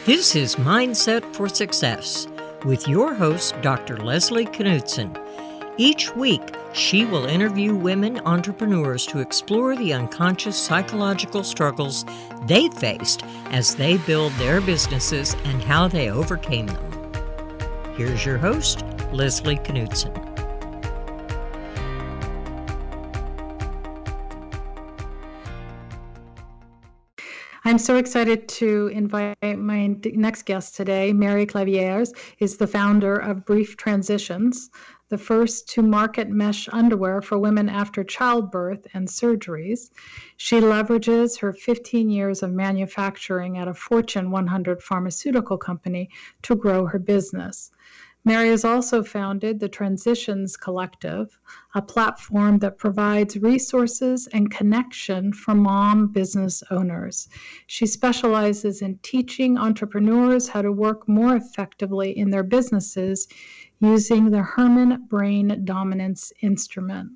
This is Mindset for Success with your host, Dr. Leslie Knutson. Each week, she will interview women entrepreneurs to explore the unconscious psychological struggles they faced as they build their businesses and how they overcame them. Here's your host, Leslie Knutson. I'm so excited to invite my next guest today. Mary Clavieres is the founder of Brief Transitions, the first to market mesh underwear for women after childbirth and surgeries. She leverages her 15 years of manufacturing at a Fortune 100 pharmaceutical company to grow her business. Mary has also founded the Transitions Collective, a platform that provides resources and connection for mom business owners. She specializes in teaching entrepreneurs how to work more effectively in their businesses using the Herman Brain Dominance Instrument.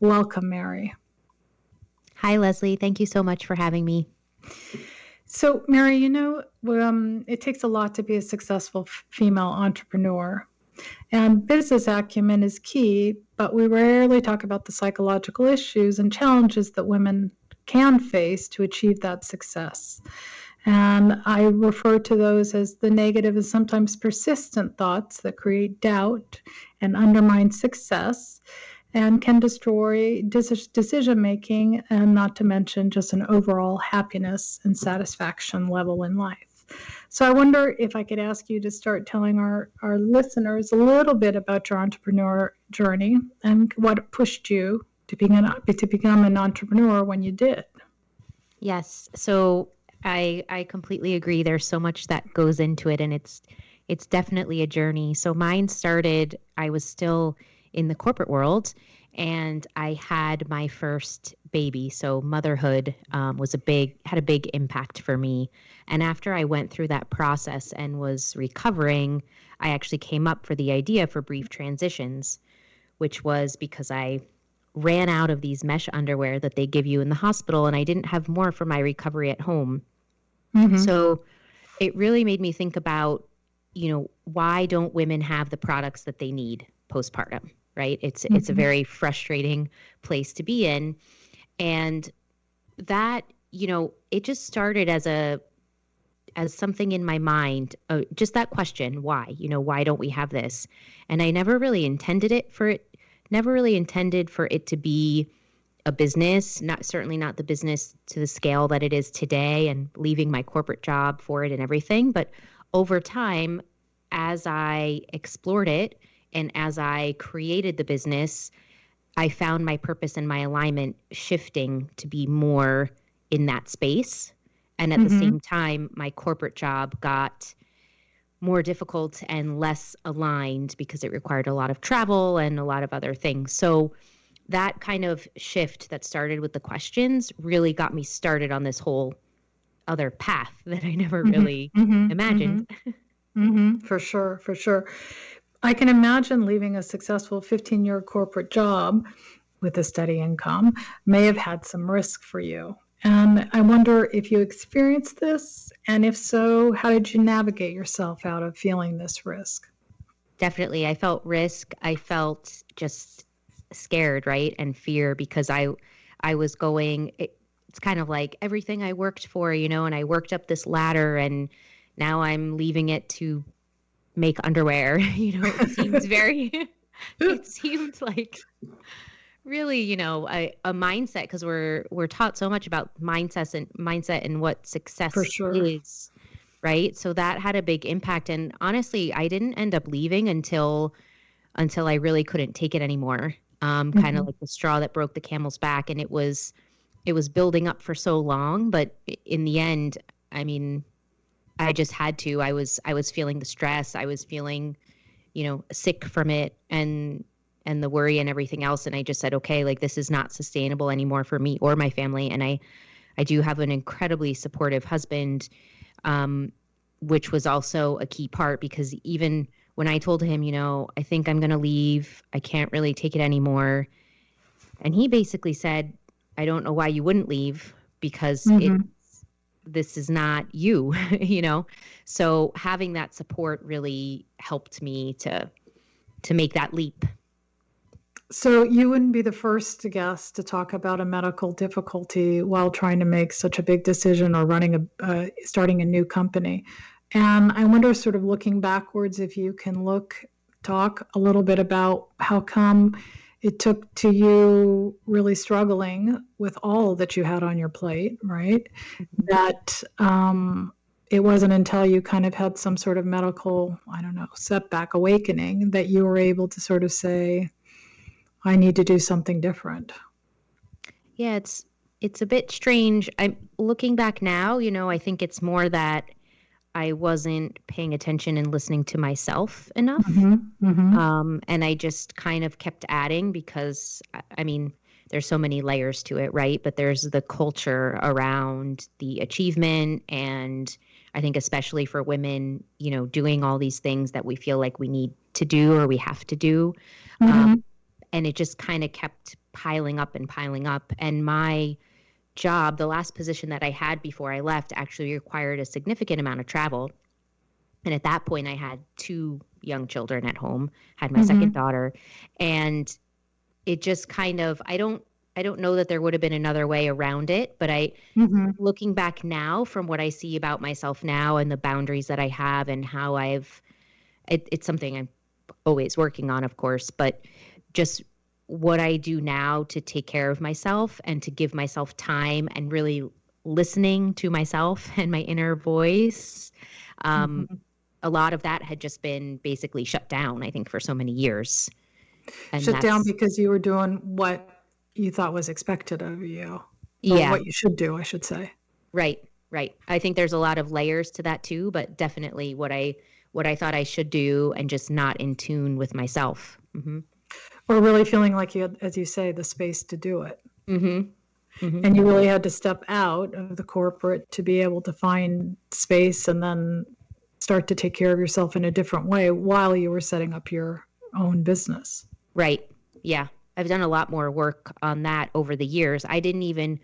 Welcome, Mary. Hi, Leslie. Thank you so much for having me. So, Mary, it takes a lot to be a successful female entrepreneur. And business acumen is key, but we rarely talk about the psychological issues and challenges that women can face to achieve that success. And I refer to those as the negative and sometimes persistent thoughts that create doubt and undermine success and can destroy decision-making, and not to mention just an overall happiness and satisfaction level in life. So I wonder if I could ask you to start telling our listeners a little bit about your entrepreneur journey and what pushed you to become an entrepreneur when you did. Yes. So I completely agree. There's so much that goes into it, and it's definitely a journey. So mine started, I was still in the corporate world, and I had my first baby. So motherhood had a big impact for me. And after I went through that process and was recovering, I actually came up for the idea for Brief Transitions, which was because I ran out of these mesh underwear that they give you in the hospital, and I didn't have more for my recovery at home. Mm-hmm. So it really made me think about, why don't women have the products that they need postpartum, right? It's a very frustrating place to be in. And that, it just started as something in my mind, just that question, why? Why don't we have this? And I never really intended for it to be a business, certainly not the business to the scale that it is today, and leaving my corporate job for it and everything. But over time, as I explored it and as I created the business, I found my purpose and my alignment shifting to be more in that space. And at the same time, my corporate job got more difficult and less aligned because it required a lot of travel and a lot of other things. So that kind of shift that started with the questions really got me started on this whole other path that I never really imagined. For sure. I can imagine leaving a successful 15-year corporate job with a steady income may have had some risk for you. And I wonder if you experienced this, and if so, how did you navigate yourself out of feeling this risk? Definitely. I felt risk. I felt just scared, right? And fear, because I was going, it's kind of like everything I worked for, and I worked up this ladder, and now I'm leaving it to make underwear. It seemed like really, a mindset, because we're taught so much about mindset and what success is, right? So that had a big impact. And honestly, I didn't end up leaving until I really couldn't take it anymore. Kind of like the straw that broke the camel's back. And it was building up for so long, but in the end, I mean, I just had to. I was feeling the stress. I was feeling, sick from it and the worry and everything else. And I just said, okay, like, this is not sustainable anymore for me or my family. And I do have an incredibly supportive husband, which was also a key part, because even when I told him, I think I'm going to leave, I can't really take it anymore. And he basically said, I don't know why you wouldn't leave, because this is not you, So having that support really helped me to make that leap. So you wouldn't be the first guest to talk about a medical difficulty while trying to make such a big decision or starting a new company. And I wonder, sort of looking backwards, if you can talk a little bit about how come it took to you really struggling with all that you had on your plate, right? That it wasn't until you kind of had some sort of medical, I don't know, setback, awakening, that you were able to sort of say, I need to do something different. Yeah, it's a bit strange. I'm looking back now, I think it's more that I wasn't paying attention and listening to myself enough. And I just kind of kept adding because, there's so many layers to it, right? But there's the culture around the achievement. And I think especially for women, doing all these things that we feel like we need to do or we have to do. And it just kind of kept piling up and piling up. And my job, the last position that I had before I left, actually required a significant amount of travel. And at that point, I had 2 young children at home, had my second daughter. And it just kind of, I don't know that there would have been another way around it, but looking back now from what I see about myself now and the boundaries that I have and how it's something I'm always working on, of course, but just what I do now to take care of myself and to give myself time and really listening to myself and my inner voice. A lot of that had just been basically shut down, I think, for so many years. And shut down because you were doing what you thought was expected of you. Yeah. What you should do, I should say. Right. I think there's a lot of layers to that too, but definitely what I thought I should do and just not in tune with myself. Or really feeling like you had, as you say, the space to do it. And you really had to step out of the corporate to be able to find space and then start to take care of yourself in a different way while you were setting up your own business. Right. Yeah. I've done a lot more work on that over the years. I didn't even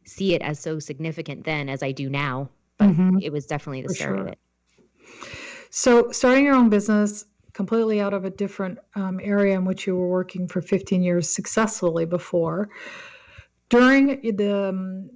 see it as so significant then as I do now, but it was definitely the start of it. So starting your own business completely out of a different area in which you were working for 15 years successfully before, during the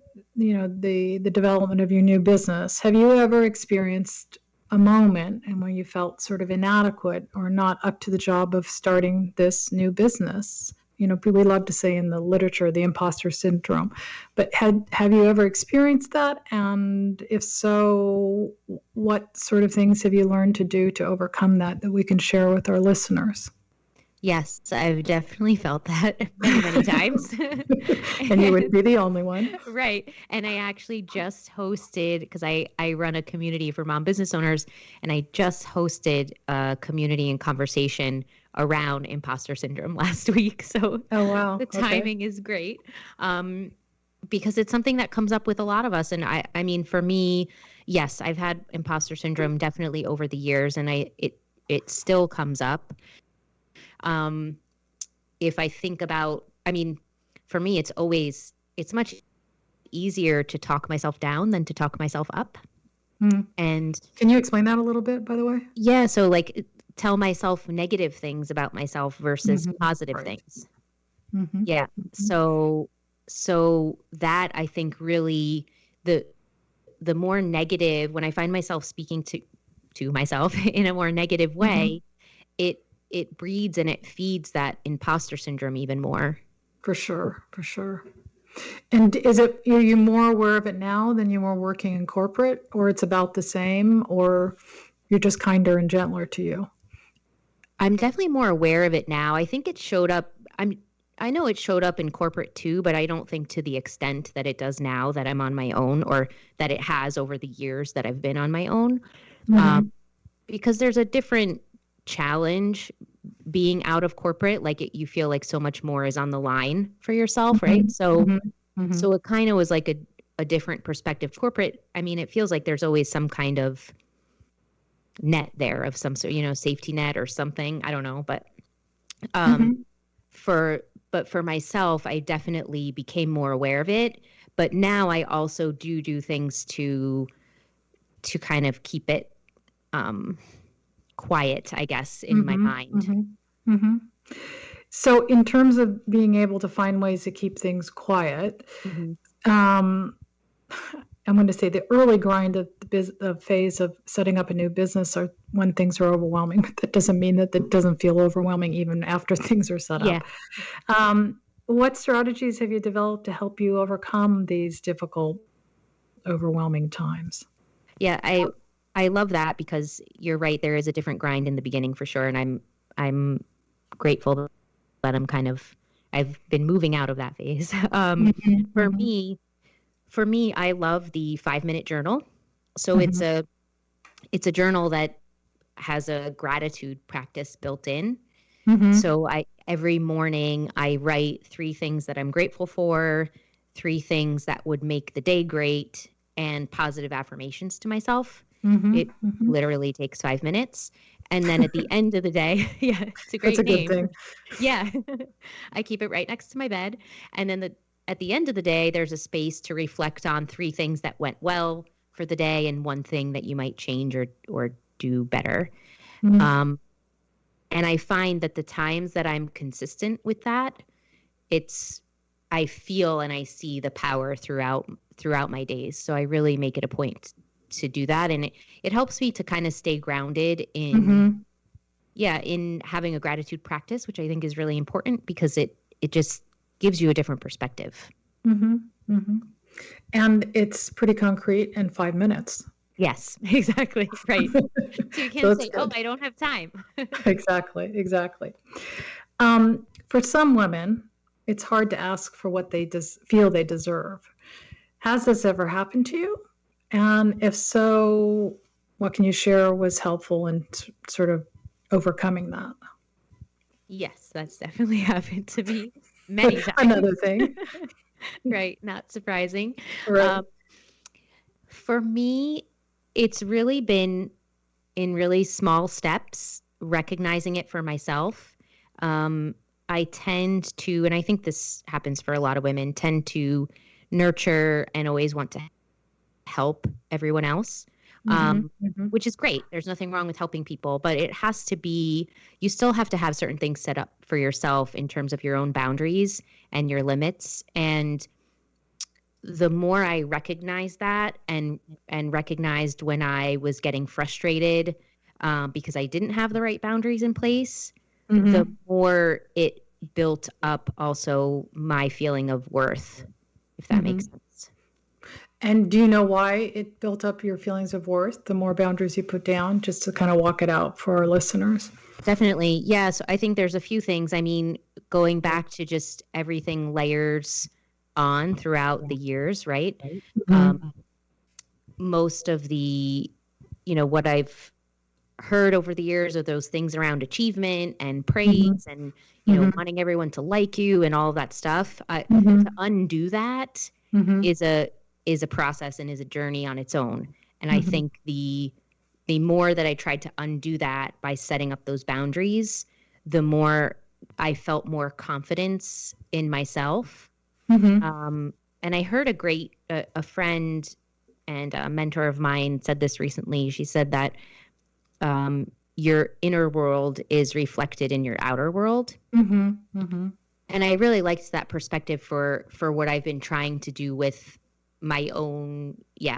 development of your new business, have you ever experienced a moment and when you felt sort of inadequate or not up to the job of starting this new business? We love to say in the literature, the imposter syndrome, but have you ever experienced that? And if so, what sort of things have you learned to do to overcome that we can share with our listeners? Yes, I've definitely felt that many times. And you wouldn't be the only one. Right. And I actually just hosted, because I run a community for mom business owners, and I just hosted a community and conversation around imposter syndrome last week. So wow. The timing is great, because it's something that comes up with a lot of us. And I mean, for me, yes, I've had imposter syndrome definitely over the years, and it still comes up. If I think about, for me, it's much easier to talk myself down than to talk myself up. And can you explain that a little bit, by the way? Yeah. So tell myself negative things about myself versus positive things. Yeah. So that, I think, really the more negative, when I find myself speaking to myself in a more negative way, it breeds and it feeds that imposter syndrome even more. For sure. And are you more aware of it now than you were working in corporate, or it's about the same, or you're just kinder and gentler to you? I'm definitely more aware of it now. I think it showed up. I know it showed up in corporate too, but I don't think to the extent that it does now that I'm on my own, or that it has over the years that I've been on my own. Because there's a different challenge being out of corporate. You feel like so much more is on the line for yourself, right? So it kind of was like a different perspective. Corporate, it feels like there's always some kind of net there of some sort, safety net or something. I don't know, but for myself, I definitely became more aware of it. But now I also do things to kind of keep it quiet, I guess, in my mind. Mm-hmm. So in terms of being able to find ways to keep things quiet, I'm going to say the early grind of the phase of setting up a new business are when things are overwhelming. But that doesn't mean that it doesn't feel overwhelming even after things are set up. What strategies have you developed to help you overcome these difficult, overwhelming times? Yeah, I love that, because you're right. There is a different grind in the beginning for sure, and I'm grateful that I've been moving out of that phase. For me, I love the 5-minute journal. So it's a journal that has a gratitude practice built in. So every morning I write 3 things that I'm grateful for, 3 things that would make the day great, and positive affirmations to myself. It literally takes 5 minutes. And then at the end of the day, it's a great name. Good thing. Yeah. I keep it right next to my bed. And then at the end of the day, there's a space to reflect on 3 things that went well for the day and 1 thing that you might change or do better. And I find that the times that I'm consistent with that, I feel and I see the power throughout my days. So I really make it a point to do that. And it helps me to kind of stay grounded in having a gratitude practice, which I think is really important, because it just gives you a different perspective. And it's pretty concrete in 5 minutes. Yes, exactly. Right. So you can't say, I don't have time. Exactly. For some women, it's hard to ask for what they feel they deserve. Has this ever happened to you? And if so, what can you share was helpful in sort of overcoming that? Yes, that's definitely happened to me many times. Another thing. Right. Not surprising. Right. For me, it's really been in really small steps, recognizing it for myself. I tend to, and I think this happens for a lot of women, tend to nurture and always want to help everyone else, which is great. There's nothing wrong with helping people, but it has to be, you still have to have certain things set up for yourself in terms of your own boundaries and your limits. And the more I recognized that and recognized when I was getting frustrated because I didn't have the right boundaries in place, the more it built up also my feeling of worth, if that makes sense. And do you know why it built up your feelings of worth, the more boundaries you put down, just to kind of walk it out for our listeners? Definitely. Yeah. So I think there's a few things. I mean, going back to just everything layers on throughout the years, right? Most of the, what I've heard over the years are those things around achievement and praise and, wanting everyone to like you and all of that stuff. To undo that is a process and is a journey on its own. And I think the more that I tried to undo that by setting up those boundaries, the more I felt more confidence in myself. And I heard a friend and a mentor of mine said this recently. She said that your inner world is reflected in your outer world. And I really liked that perspective for what I've been trying to do with my own,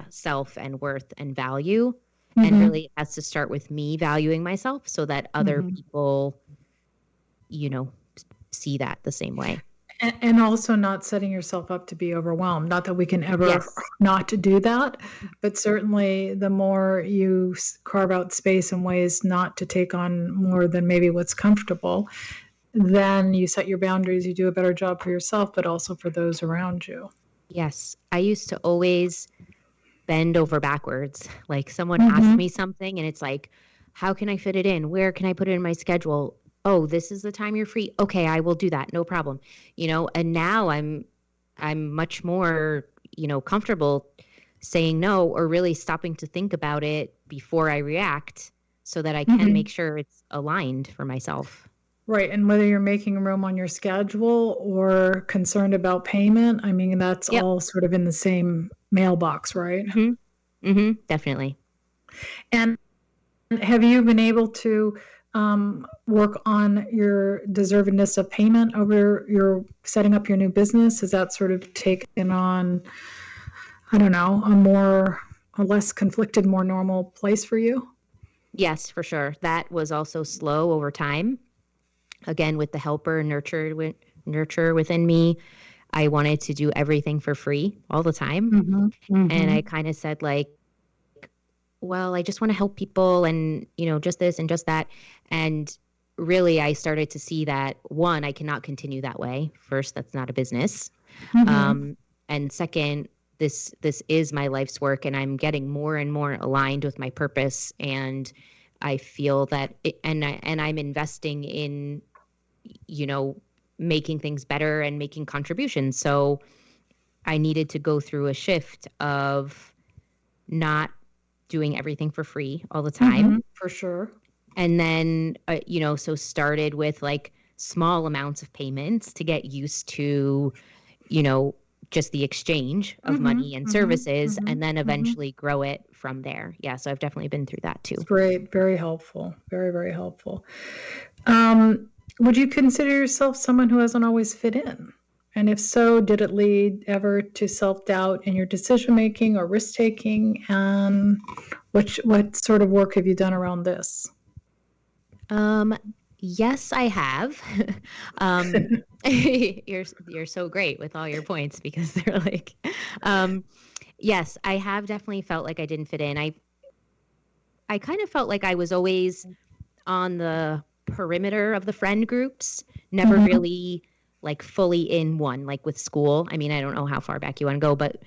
self and worth and value. And really it has to start with me valuing myself so that other people, see that the same way. And also not setting yourself up to be overwhelmed. Not that we can ever not to do that, but certainly the more you carve out space and ways not to take on more than maybe what's comfortable, then you set your boundaries, you do a better job for yourself, but also for those around you. Yes. I used to always bend over backwards. Like someone asked me something and it's like, how can I fit it in? Where can I put it in my schedule? Oh, this is the time you're free. Okay, I will do that. No problem. And now I'm much more, comfortable saying no or really stopping to think about it before I react so that I can make sure it's aligned for myself. Right. And whether you're making room on your schedule or concerned about payment, I mean, that's Yep. all sort of in the same mailbox, right? Definitely. And have you been able to work on your deservedness of payment over your setting up your new business? Has that sort of taken on, I don't know, a less conflicted, more normal place for you? Yes, for sure. That was also slow over time. Again, with the helper nurture within me, I wanted to do everything for free all the time. And I kind of said like, well, I just want to help people and, just this and just that. And really, I started to see that, one, I cannot continue that way. First, that's not a business. And second, this is my life's work, and I'm getting more and more aligned with my purpose. And I feel that and I'm investing in, making things better and making contributions. So I needed to go through a shift of not doing everything for free all the time. For sure. And then, so started with like small amounts of payments to get used to, just the exchange of money and services, and then eventually grow it from there. Yeah. So I've definitely been through that too. Great. Very helpful. Very, very helpful. Would you consider yourself someone who hasn't always fit in? And if so, did it lead ever to self-doubt in your decision-making or risk-taking? And what sort of work have you done around this? Yes, I have. You're so great with all your points because they're like, yes, I have definitely felt like I didn't fit in. I kind of felt like I was always on the perimeter of the friend groups, never really like fully in one, like with school. I mean, I don't know how far back you want to go, but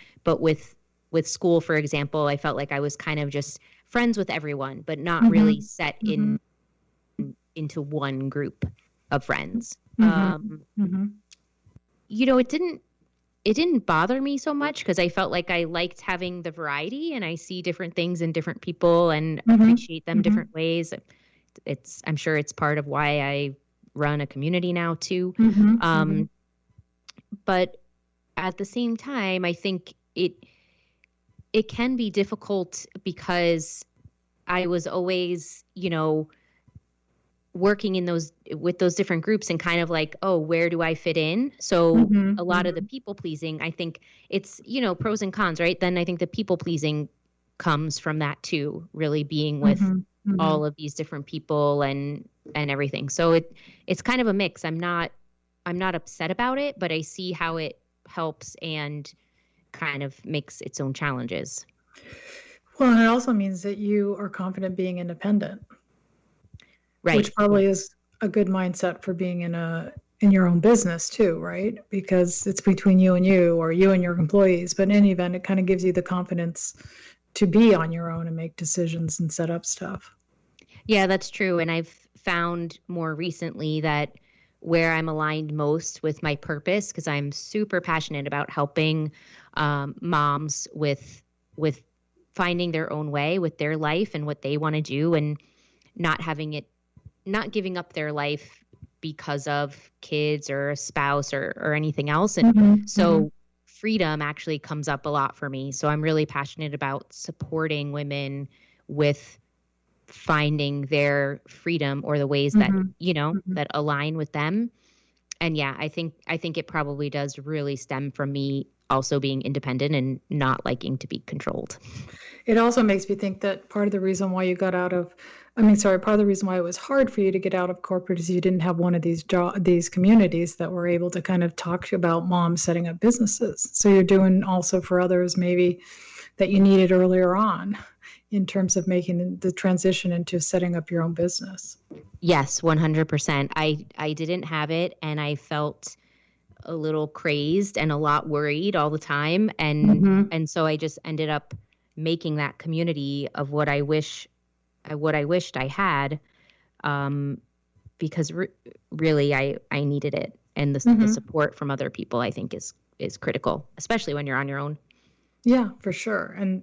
with school, for example, I felt like I was kind of just friends with everyone, but not really set into one group of friends. It didn't bother me so much because I felt like I liked having the variety, and I see different things in different people and appreciate them different ways. I'm sure it's part of why I run a community now too. But at the same time, I think it can be difficult because I was always, working with those different groups and kind of like, oh, where do I fit in? So a lot of the people pleasing, I think it's, pros and cons, right? Then I think the people pleasing comes from that too, really being with all of these different people and everything. So it's kind of a mix. I'm not upset about it, but I see how it helps and kind of makes its own challenges. Well, and it also means that you are confident being independent. Right. Which probably is a good mindset for being in your own business too, right? Because it's between you and you, or you and your employees. But in any event, it kind of gives you the confidence to be on your own and make decisions and set up stuff. Yeah, that's true. And I've found more recently that where I'm aligned most with my purpose, because I'm super passionate about helping moms with finding their own way with their life and what they want to do, and not giving up their life because of kids or a spouse or anything else. And so freedom actually comes up a lot for me. So I'm really passionate about supporting women with finding their freedom or the ways that, that align with them. And yeah, I think it probably does really stem from me also being independent and not liking to be controlled. It also makes me think that part of the reason why part of the reason why it was hard for you to get out of corporate is you didn't have one of these communities that were able to kind of talk about moms setting up businesses. So you're doing also for others maybe that you needed earlier on in terms of making the transition into setting up your own business. Yes, 100%. I didn't have it, and I felt a little crazed and a lot worried all the time. And so I just ended up making that community of what I wished I had, because really I needed it. And the support from other people, I think is critical, especially when you're on your own. Yeah, for sure. And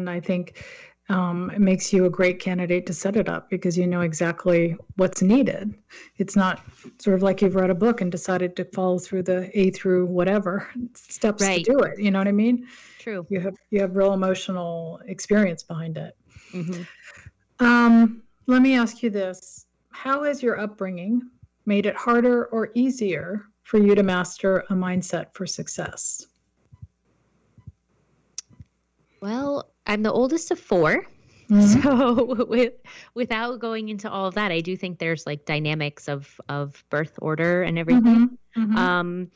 I think it makes you a great candidate to set it up because you know exactly what's needed. It's not sort of like you've read a book and decided to follow through the A through whatever steps to Right. do it. You know what I mean? True. You have real emotional experience behind it. Mm-hmm. Let me ask you this. How has your upbringing made it harder or easier for you to master a mindset for success? Well, I'm the oldest of 4. Mhm. So without going into all of that, I do think there's like dynamics of birth order and everything. Mhm. Mhm.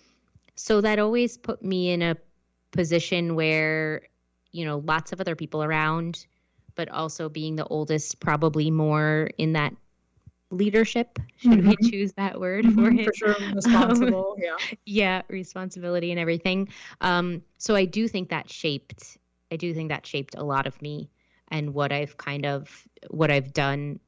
So that always put me in a position where, lots of other people around, but also being the oldest, probably more in that leadership, should we Mhm. choose that word for Mhm. it? For sure, Um, responsible. Yeah. yeah, responsibility and everything. So I do think that shaped a lot of me and what I've done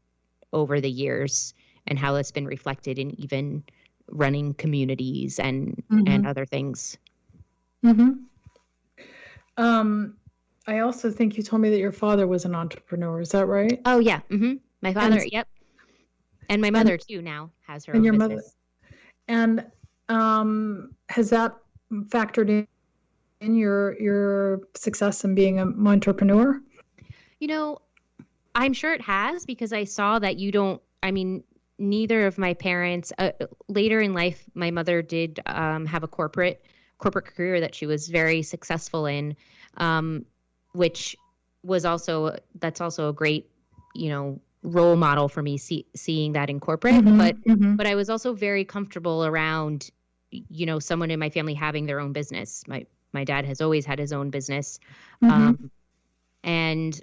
over the years and how it's been reflected in even running communities and Mhm. other things. Mhm. I also think you told me that your father was an entrepreneur. Is that right? Oh yeah. My father, And yep. And my and mother too now has her and own your mother. business. And has that factored in your success in being an entrepreneur? You know, I'm sure it has because I saw that neither of my parents, later in life, my mother did have a corporate career that she was very successful in, which that's also a great, role model for me, seeing that in corporate. But Mhm. Mhm. I was also very comfortable around, someone in my family having their own business. My dad has always had his own business, Mhm. um, and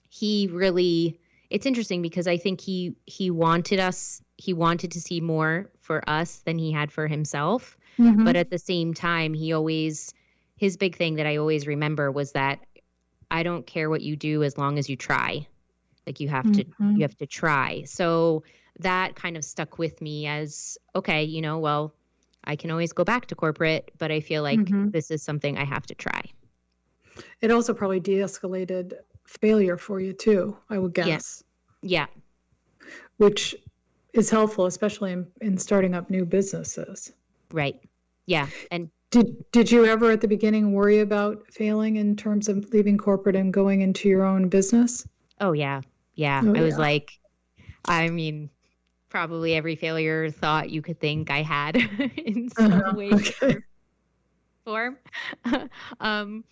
he really, it's interesting because I think he wanted to see more for us than he had for himself. But Mhm. at the same time, his big thing that I always remember was that I don't care what you do as long as you try. Like you Mhm. have to try. So that kind of stuck with me as, okay, well, I can always go back to corporate, but I feel like Mhm. this is something I have to try. It also probably de-escalated failure for you too, I would Yeah. guess, Yeah. which is helpful, especially in starting up new businesses. Right. Yeah. And Did you ever at the beginning worry about failing in terms of leaving corporate and going into your own business? oh yeah. Yeah. Oh I was yeah. like, I mean, probably every failure thought you could think I had in some way, shape, Okay. or form. um,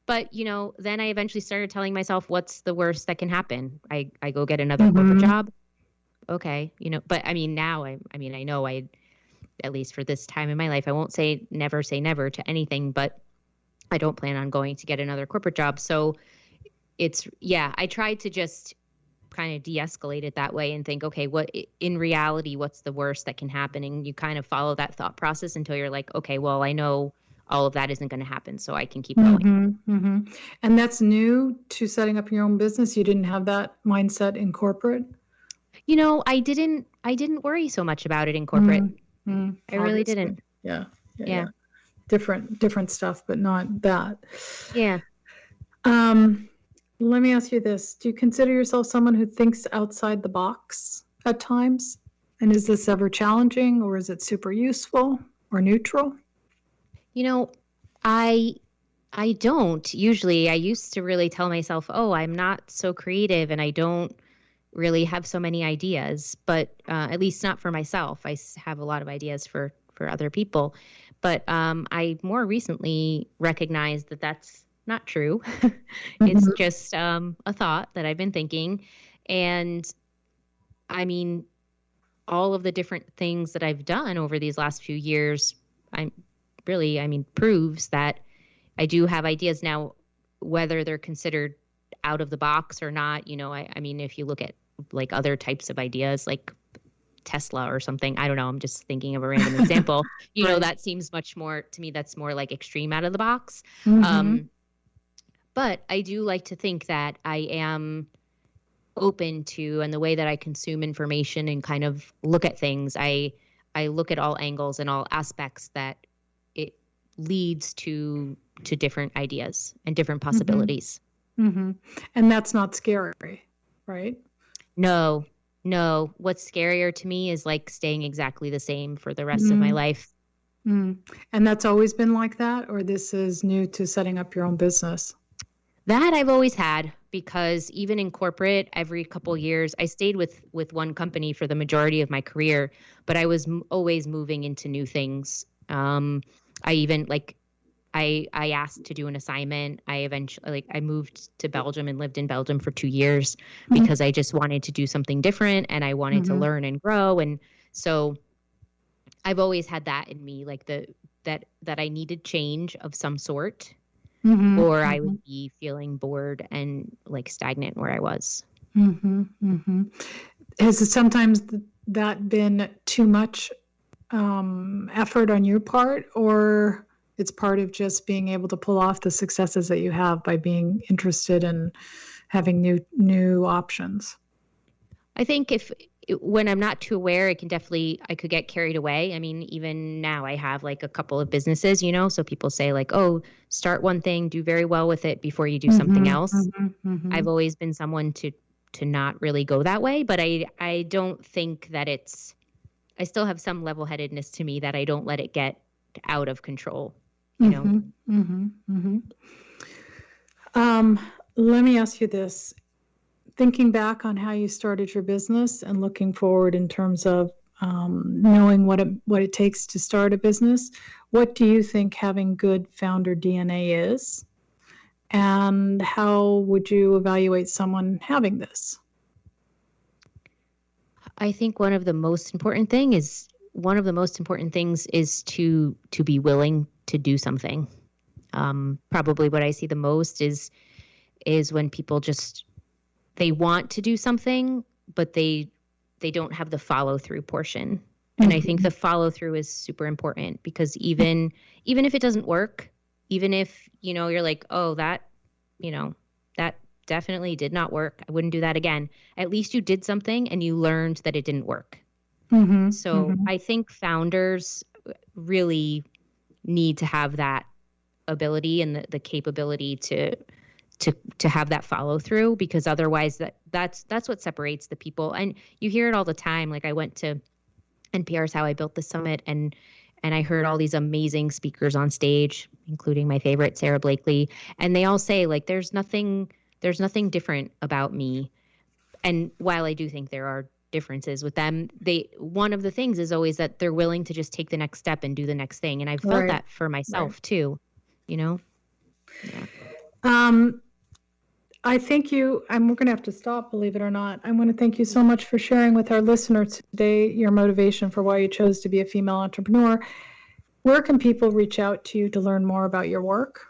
but then I eventually started telling myself, what's the worst that can happen? I go get another corporate Mhm. job. Okay. But I mean, now I know at least for this time in my life, I won't say never to anything, but I don't plan on going to get another corporate job. So I tried to just kind of de-escalate it that way and think, okay, what in reality, what's the worst that can happen? And you kind of follow that thought process until you're like, okay, well, I know all of that isn't going to happen, so I can keep going. Mhm. Mhm. And that's new to setting up your own business. You didn't have that mindset in corporate? I didn't worry so much about it in corporate. I really Obviously. didn't. Yeah. Yeah. Yeah. Yeah. Different stuff, but not that. Yeah. Um, Let me ask you this. Do you consider yourself someone who thinks outside the box at times? And is this ever challenging or is it super useful or neutral? You know, I I don't usually. I used to really tell myself, "Oh, I'm not so creative and I don't really have so many ideas," but at least not for myself. Have a lot of ideas for other people. But I more recently recognized that that's not true. It's Mhm. just a thought that I've been thinking. And I mean, all of the different things that I've done over these last few years, I'm proves that I do have ideas now, whether they're considered out of the box or not. I mean, if you look at like other types of ideas, like Tesla or something, I don't know. I'm just thinking of a random example. Right. That seems much more to me. That's more like extreme out of the box. Mhm. Um, but I do like to think that I am open to, and the way that I consume information and kind of look at things, I look at all angles and all aspects that it leads to different ideas and different Mhm. possibilities. Mm-hmm. And that's not scary, right? No, no. What's scarier to me is like staying exactly the same for the rest of my Mm-hmm. life. Mm. And that's always been like that, or this is new to setting up your own business? That I've always had, because even in corporate, every couple years, I stayed with one company for the majority of my career, but I was always moving into new things. I even like I asked to do an assignment. I eventually I moved to Belgium and lived in Belgium for 2 years because I just wanted to do something different and I wanted to Mm-hmm. learn and grow. And so I've always had that in me, like that I needed change of some sort, Mm-hmm. or I Mm-hmm. would be feeling bored and like stagnant where I was. Mm-hmm. Mm-hmm. Has it sometimes that been too much effort on your part, or it's part of just being able to pull off the successes that you have by being interested in having new options? I think when I'm not too aware, I could get carried away. I mean, even now I have like a couple of businesses, so people say like, oh, start one thing, do very well with it before you do something Mm-hmm. else. Mm-hmm. Mm-hmm. I've always been someone to not really go that way, but I don't think that I still have some level-headedness to me that I don't let it get out of control, Mm-hmm. Mm-hmm. Mm-hmm. Let me ask you this. Thinking back on how you started your business and looking forward in terms of knowing what it takes to start a business, what do you think having good founder DNA is? And how would you evaluate someone having this? I think one of the most important things is to be willing to do something. Probably what I see the most is when people just they want to do something, but they don't have the follow through portion. And I think the follow through is super important, because even if it doesn't work, even if you're like, oh, that definitely did not work, I wouldn't do that again. At least you did something and you learned that it didn't work. Mm-hmm. So Mm-hmm. I think founders really need to have that ability and the capability to have that follow through, because otherwise that's what separates the people. And you hear it all the time. Like, I went to NPR's How I Built the Summit, and I heard all these amazing speakers on stage, including my favorite, Sarah Blakely, and they all say like, there's nothing different about me. And while I do think there are differences with them, one of the things is always that they're willing to just take the next step and do the next thing. And I've felt Right. that for myself too, Yeah. I thank you. We're going to have to stop, believe it or not. I want to thank you so much for sharing with our listeners today your motivation for why you chose to be a female entrepreneur. Where can people reach out to you to learn more about your work?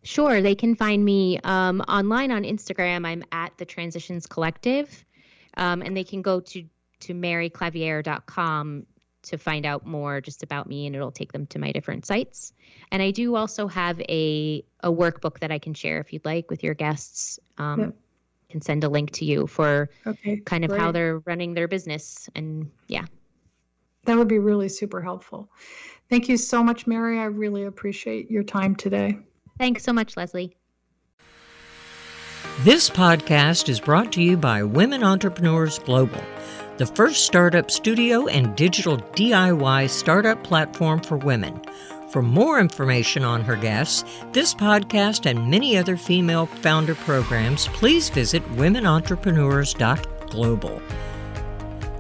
Sure. They can find me online on Instagram. I'm at The Transitions Collective. And they can go to maryclaviere.com to find out more just about me, and it'll take them to my different sites. And I do also have a workbook that I can share if you'd like with your guests. Can send a link to you for kind of how they're running their business. And yeah. That would be really super helpful. Thank you so much, Mary. I really appreciate your time today. Thanks so much, Leslie. This podcast is brought to you by Women Entrepreneurs Global, the first startup studio and digital DIY startup platform for women. For more information on her guests, this podcast, and many other female founder programs, please visit womenentrepreneurs.global.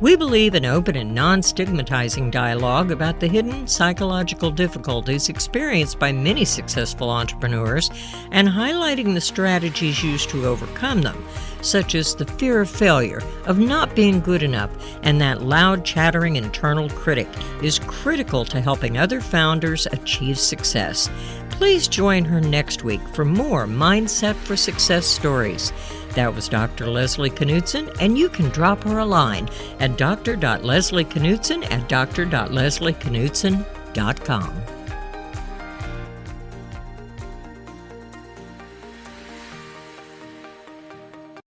We believe in open and non-stigmatizing dialogue about the hidden psychological difficulties experienced by many successful entrepreneurs and highlighting the strategies used to overcome them, such as the fear of failure, of not being good enough, and that loud, chattering internal critic is critical to helping other founders achieve success. Please join her next week for more Mindset for Success stories. That was Dr. Leslie Knutson, and you can drop her a line at dr.leslieKnutson@dr.leslieKnutson.com.